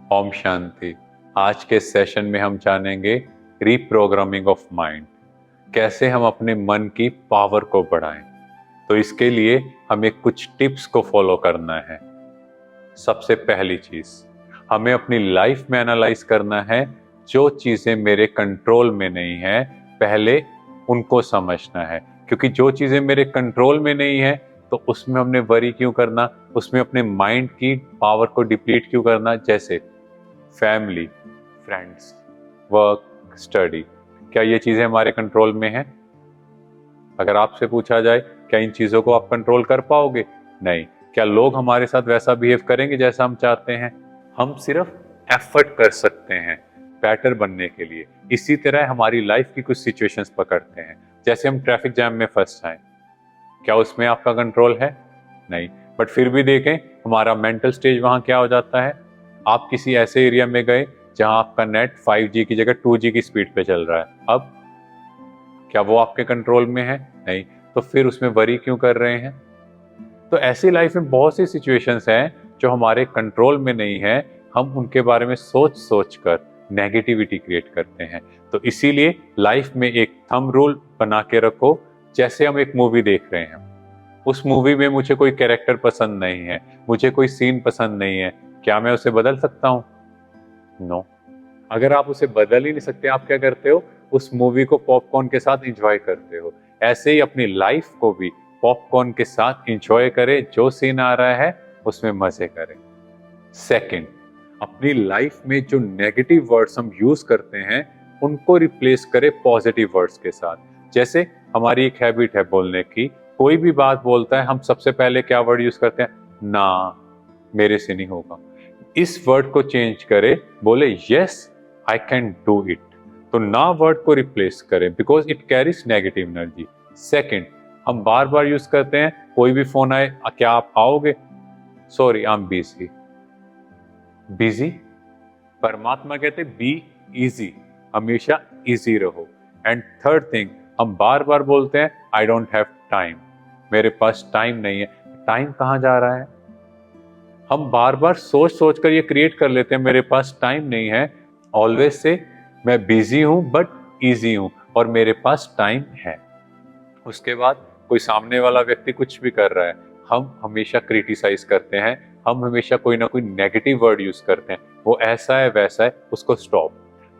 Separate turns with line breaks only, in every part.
ओम शांति। आज के सेशन में हम जानेंगे रीप्रोग्रामिंग ऑफ माइंड, कैसे हम अपने मन की पावर को बढ़ाएं। तो इसके लिए हमें कुछ टिप्स को फॉलो करना है। सबसे पहली चीज, हमें अपनी लाइफ में एनालाइज करना है। जो चीजें मेरे कंट्रोल में नहीं है, पहले उनको समझना है, क्योंकि जो चीजें मेरे कंट्रोल में नहीं है तो उसमें हमने वरी क्यों करना, उसमें अपने माइंड की पावर को डिप्लीट क्यों करना। जैसे फैमिली, फ्रेंड्स, वर्क, स्टडी, क्या ये चीजें हमारे कंट्रोल में हैं? अगर आपसे पूछा जाए क्या इन चीजों को आप कंट्रोल कर पाओगे? नहीं। क्या लोग हमारे साथ वैसा बिहेव करेंगे जैसा हम चाहते हैं? हम सिर्फ एफर्ट कर सकते हैं बेटर बनने के लिए। इसी तरह हमारी लाइफ की कुछ सिचुएशंस पकड़ते हैं, जैसे हम ट्रैफिक जैम में फंस जाएं, क्या उसमें आपका कंट्रोल है? नहीं। बट फिर भी देखें हमारा मेंटल स्टेज वहां क्या हो जाता है। आप किसी ऐसे एरिया में गए जहां आपका नेट 5G की जगह 2G की स्पीड पे चल रहा है, अब क्या वो आपके कंट्रोल में है? नहीं। तो फिर उसमें वरी क्यों कर रहे हैं? तो ऐसी लाइफ में बहुत सी सिचुएशंस हैं जो हमारे कंट्रोल में नहीं है, हम उनके बारे में सोच सोच कर नेगेटिविटी क्रिएट करते हैं। तो इसीलिए लाइफ में एक थंब रूल बना के रखो। जैसे हम एक मूवी देख रहे हैं, उस मूवी में मुझे कोई कैरेक्टर पसंद नहीं है, मुझे कोई सीन पसंद नहीं है, क्या मैं उसे बदल सकता हूं? नो। अगर आप उसे बदल ही नहीं सकते, आप क्या करते हो? उस मूवी को पॉपकॉर्न के साथ एंजॉय करते हो। ऐसे ही अपनी लाइफ को भी पॉपकॉर्न के साथ एंजॉय करें, जो सीन आ रहा है उसमें मजे करें। सेकंड, अपनी लाइफ में जो नेगेटिव वर्ड्स हम यूज करते हैं उनको रिप्लेस करें पॉजिटिव वर्ड्स के साथ। जैसे हमारी एक हैबिट है बोलने की, कोई भी बात बोलता है हम सबसे पहले क्या वर्ड यूज करते हैं? ना, मेरे से नहीं होगा। इस वर्ड को चेंज करें, बोले yes I can do it. तो ना वर्ड को रिप्लेस करें, because it carries negative energy. Second, हम बार बार यूज करते हैं, कोई भी फोन आए, क्या आप आओगे? Sorry I am busy. Busy, परमात्मा कहते बी इजी, हमेशा इजी रहो। एंड थर्ड थिंग, हम बार बार बोलते हैं आई डोंट हैव टाइम, मेरे पास टाइम नहीं है। टाइम कहाँ जा रहा है? हम बार बार सोच सोच कर ये क्रिएट कर लेते हैं मेरे पास टाइम नहीं है। ऑलवेज से मैं बिजी हूं बट इजी हूं और मेरे पास टाइम है। उसके बाद कोई सामने वाला व्यक्ति कुछ भी कर रहा है, हम हमेशा क्रिटिसाइज करते हैं, हम हमेशा कोई ना कोई नेगेटिव वर्ड यूज करते हैं, वो ऐसा है वैसा है, उसको स्टॉप।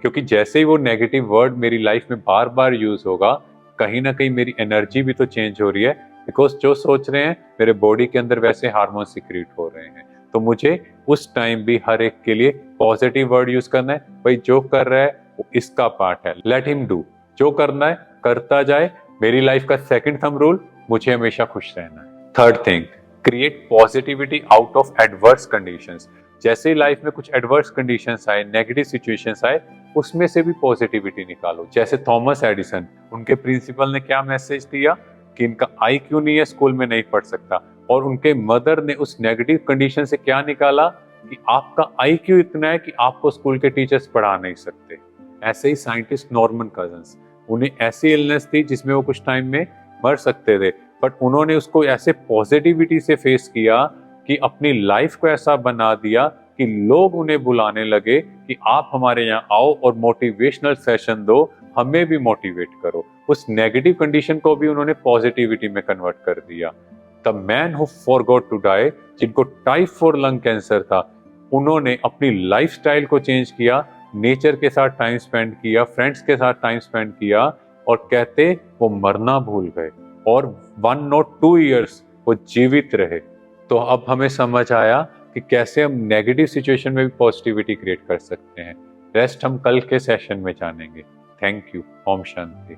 क्योंकि जैसे ही वो नेगेटिव वर्ड मेरी लाइफ में बार बार यूज होगा, कहीं ना कहीं मेरी एनर्जी भी तो चेंज हो रही है, बिकॉज जो सोच रहे हैं मेरे बॉडी के अंदर वैसे हार्मोन सिक्रीट हो रहे हैं। तो मुझे उस टाइम भी हर एक के लिए पॉजिटिव वर्ड यूज करना है। भाई जो कर रहा है वो इसका पार्ट है, लेट हिम डू, जो करना है करता जाए। मेरी लाइफ का सेकंड थंब रूल, मुझे हमेशा खुश रहना है। Third thing, create positivity out of adverse conditions. जैसे ही लाइफ में कुछ एडवर्स कंडीशंस आए, नेगेटिव सिचुएशंस आए, उसमें से भी पॉजिटिविटी निकालो। जैसे थॉमस एडिसन, उनके प्रिंसिपल ने क्या मैसेज दिया कि इनका IQ नहीं है, स्कूल में नहीं पढ़ सकता, और उनके मदर ने उस नेगेटिव कंडीशन से क्या निकाला कि आपका IQ इतना है कि आपको स्कूल के टीचर्स पढ़ा नहीं सकते। ऐसे ही साइंटिस्ट नॉर्मन कजन्स, उन्हें ऐसी इलनेस थी जिसमें वो कुछ टाइम में मर सकते थे, बट उन्होंने उसको ऐसे पॉजिटिविटी से फेस किया कि अपनी लाइफ को ऐसा बना दिया कि लोग उन्हें बुलाने लगे कि आप हमारे यहाँ आओ और मोटिवेशनल सेशन दो, हमें भी मोटिवेट करो। उस नेगेटिव कंडीशन को भी उन्होंने पॉजिटिविटी में कन्वर्ट कर दिया। The man who forgot to die, जिनको टाइप 4 लंग कैंसर था, उन्होंने अपनी लाइफस्टाइल को चेंज किया, नेचर के साथ टाइम स्पेंड किया, फ्रेंड्स के साथ टाइम स्पेंड किया, और कहते वो मरना भूल गए और 1 नॉट 2 ईयर्स वो जीवित रहे। तो अब हमें समझ आया कि कैसे हम नेगेटिव सिचुएशन में भी पॉजिटिविटी क्रिएट कर सकते हैं। रेस्ट हम कल के सेशन में जानेंगे। Thank you. ओम शांति।